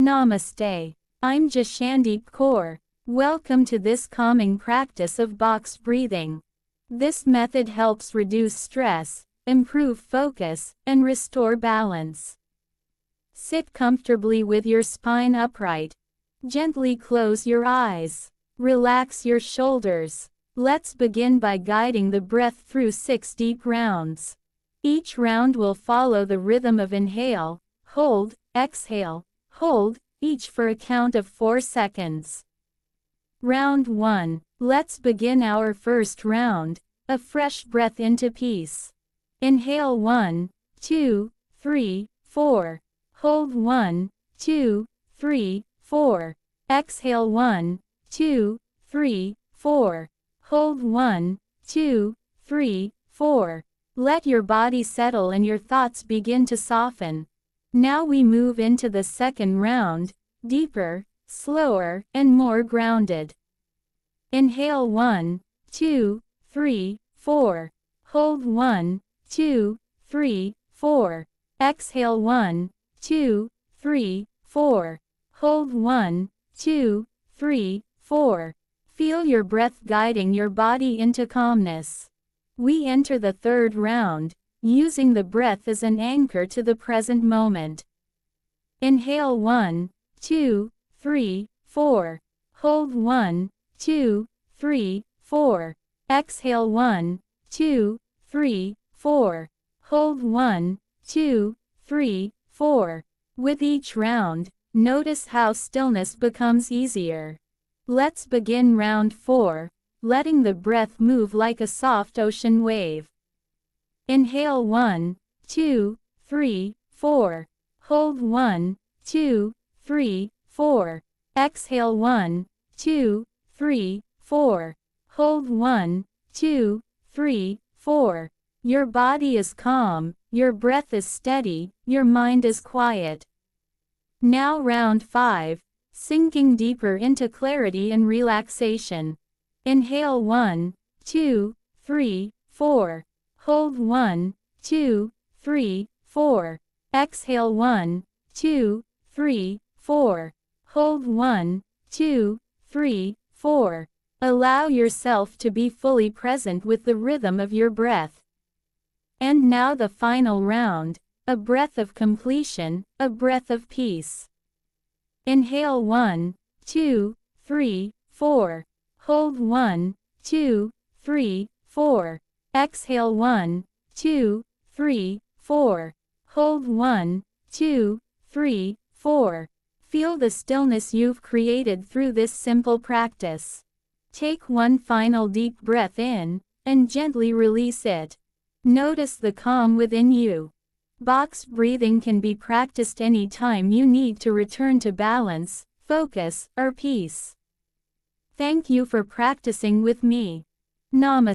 Namaste. I'm Jashandeep Kaur. Welcome to this calming practice of box breathing. This method helps reduce stress, improve focus, and restore balance. Sit comfortably with your spine upright. Gently close your eyes. Relax your shoulders. Let's begin by guiding the breath through 6 deep rounds. Each round will follow the rhythm of inhale, hold, exhale, hold, each for a count of 4 seconds. Round 1. Let's begin our first round, a fresh breath into peace. Inhale 1, 2, 3, 4. Hold 1, 2, 3, 4. Exhale 1, 2, 3, 4. Hold 1, 2, 3, 4. Let your body settle and your thoughts begin to soften. Now we move into the second round, deeper, slower, and more grounded. Inhale 1, 2, 3, 4. Hold 1, 2, 3, 4. Exhale 1, 2, 3, 4. Hold 1, 2, 3, 4. Feel your breath guiding your body into calmness. We enter the third round, using the breath as an anchor to the present moment. Inhale 1, 2, 3, 4. Hold 1, 2, 3, 4. Exhale 1, 2, 3, 4. Hold 1, 2, 3, 4. With each round, notice how stillness becomes easier. Let's begin round 4, letting the breath move like a soft ocean wave. Inhale 1, 2, 3, 4. Hold 1, 2, 3, 4. Exhale 1, 2, 3, 4. Hold 1, 2, 3, 4. Your body is calm, your breath is steady, your mind is quiet. Now round 5, sinking deeper into clarity and relaxation. Inhale 1, 2, 3, 4. Hold 1, 2, 3, 4. Exhale 1, 2, 3, 4. Hold 1, 2, 3, 4. Allow yourself to be fully present with the rhythm of your breath. And now the final round, a breath of completion, a breath of peace. Inhale 1, 2, 3, 4. Hold 1, 2, 3, 4. Exhale 1, 2, 3, 4. Hold 1, 2, 3, 4. Feel the stillness you've created through this simple practice. Take one final deep breath in, and gently release it. Notice the calm within you. Box breathing can be practiced anytime you need to return to balance, focus, or peace. Thank you for practicing with me. Namaste.